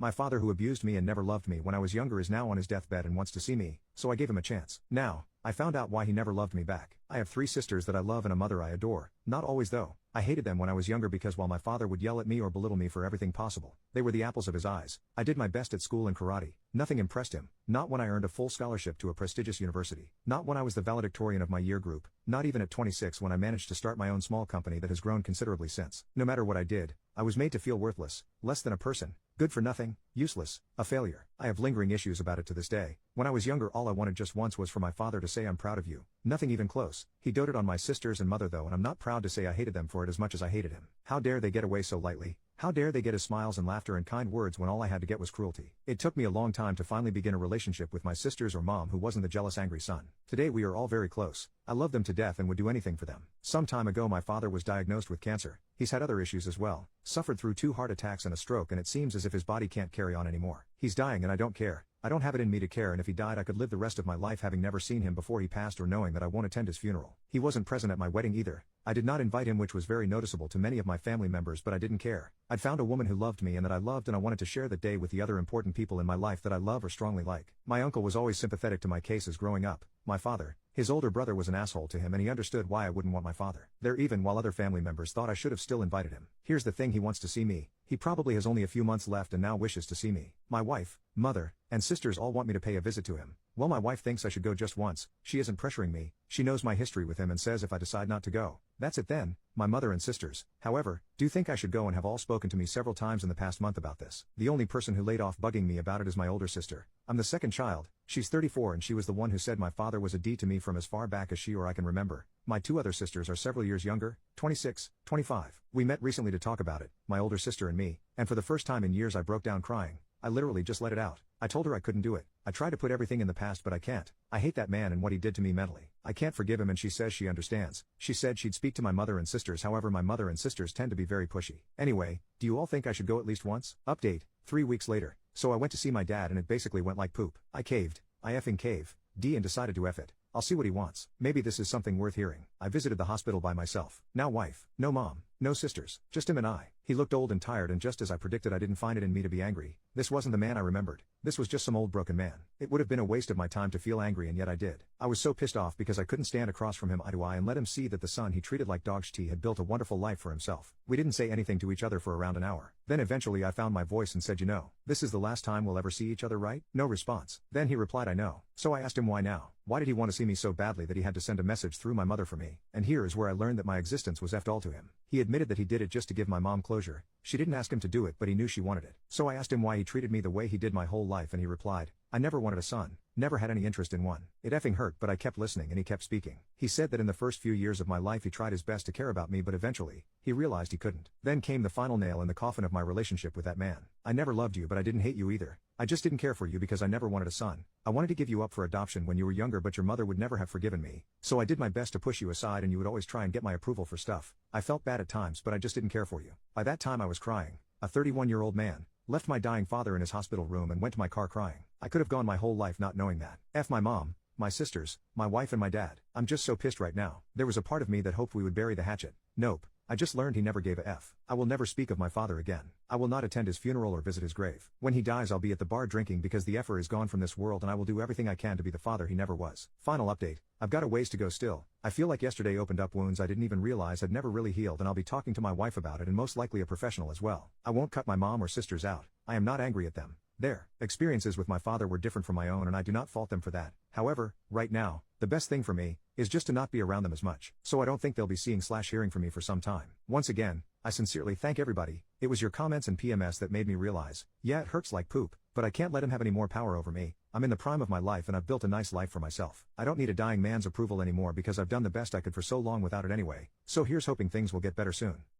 My father who abused me and never loved me when I was younger is now on his deathbed and wants to see me, so I gave him a chance. Now, I found out why he never loved me back. I have 3 sisters that I love and a mother I adore. Not always though. I hated them when I was younger because while my father would yell at me or belittle me for everything possible, they were the apples of his eyes. I did my best at school and karate. Nothing impressed him. Not when I earned a full scholarship to a prestigious university. Not when I was the valedictorian of my year group. Not even at 26 when I managed to start my own small company that has grown considerably since. No matter what I did, I was made to feel worthless, less than a person, good for nothing, useless, a failure. I have lingering issues about it to this day. When I was younger all I wanted just once was for my father to say I'm proud of you. Nothing even close. He doted on my sisters and mother though, and I'm not proud to say I hated them for it as much as I hated him. How dare they get away so lightly? How dare they get his smiles and laughter and kind words when all I had to get was cruelty? It took me a long time to finally begin a relationship with my sisters or mom who wasn't the jealous angry son. Today we are all very close. I love them to death and would do anything for them. Some time ago my father was diagnosed with cancer. He's had other issues as well. Suffered through 2 heart attacks and a stroke, and it seems as if his body can't carry on anymore. He's dying and I don't care. I don't have it in me to care, and if he died I could live the rest of my life having never seen him before he passed or knowing that I won't attend his funeral. He wasn't present at my wedding either. I did not invite him, which was very noticeable to many of my family members, but I didn't care. I'd found a woman who loved me and that I loved, and I wanted to share that day with the other important people in my life that I love or strongly like. My uncle was always sympathetic to my cases growing up. My father, his older brother, was an asshole to him, and he understood why I wouldn't want my father there even while other family members thought I should have still invited him. Here's the thing, he wants to see me. He probably has only a few months left and now wishes to see me. My wife, mother, and sisters all want me to pay a visit to him. Well, my wife thinks I should go just once. She isn't pressuring me. She knows my history with him and says if I decide not to go, that's it then. My mother and sisters, however, do think I should go and have all spoken to me several times in the past month about this. The only person who laid off bugging me about it is my older sister. I'm the second child. She's 34 and she was the one who said my father was a D to me from as far back as she or I can remember. My 2 other sisters are several years younger, 26, 25. We met recently to talk about it, my older sister and me, and for the first time in years I broke down crying. I literally just let it out. I told her I couldn't do it. I try to put everything in the past but I can't. I hate that man and what he did to me mentally. I can't forgive him and she says she understands. She said she'd speak to my mother and sisters, however my mother and sisters tend to be very pushy. Anyway, do you all think I should go at least once? Update, 3 weeks later. So I went to see my dad and it basically went like poop. I caved. I effing cave. And decided to F it. I'll see what he wants. Maybe this is something worth hearing. I visited the hospital by myself. Now wife, no mom, no sisters, just him and I. He looked old and tired, and just as I predicted, I didn't find it in me to be angry. This wasn't the man I remembered. This was just some old broken man. It would have been a waste of my time to feel angry, and yet I did. I was so pissed off because I couldn't stand across from him eye to eye and let him see that the son he treated like dog shit had built a wonderful life for himself. We didn't say anything to each other for around an hour. Then eventually I found my voice and said, this is the last time we'll ever see each other, right? No response. Then he replied, I know. So I asked him why now. Why did he want to see me so badly that he had to send a message through my mother for me? And here is where I learned that my existence was effed all to him. He admitted that he did it just to give my mom closure. She didn't ask him to do it, but he knew she wanted it. So I asked him why he treated me the way he did my whole life, and he replied, I never wanted a son. Never had any interest in one. It effing hurt, but I kept listening and he kept speaking. He said that in the first few years of my life he tried his best to care about me, but eventually, he realized he couldn't. Then came the final nail in the coffin of my relationship with that man. I never loved you, but I didn't hate you either. I just didn't care for you because I never wanted a son. I wanted to give you up for adoption when you were younger, but your mother would never have forgiven me. So I did my best to push you aside and you would always try and get my approval for stuff. I felt bad at times, but I just didn't care for you. By that time I was crying. A 31-year-old man. Left my dying father in his hospital room and went to my car crying. I could have gone my whole life not knowing that. F my mom, my sisters, my wife and my dad. I'm just so pissed right now. There was a part of me that hoped we would bury the hatchet. Nope. I just learned he never gave a F. I will never speak of my father again. I will not attend his funeral or visit his grave. When he dies I'll be at the bar drinking because the effer is gone from this world, and I will do everything I can to be the father he never was. Final update. I've got a ways to go still. I feel like yesterday opened up wounds I didn't even realize had never really healed, and I'll be talking to my wife about it, and most likely a professional as well. I won't cut my mom or sisters out. I am not angry at them. Their experiences with my father were different from my own, and I do not fault them for that. However, right now, the best thing for me is just to not be around them as much. So I don't think they'll be seeing/hearing from me for some time. Once again, I sincerely thank everybody. It was your comments and PMS that made me realize, yeah, it hurts like poop, but I can't let him have any more power over me. I'm in the prime of my life and I've built a nice life for myself. I don't need a dying man's approval anymore because I've done the best I could for so long without it anyway. So here's hoping things will get better soon.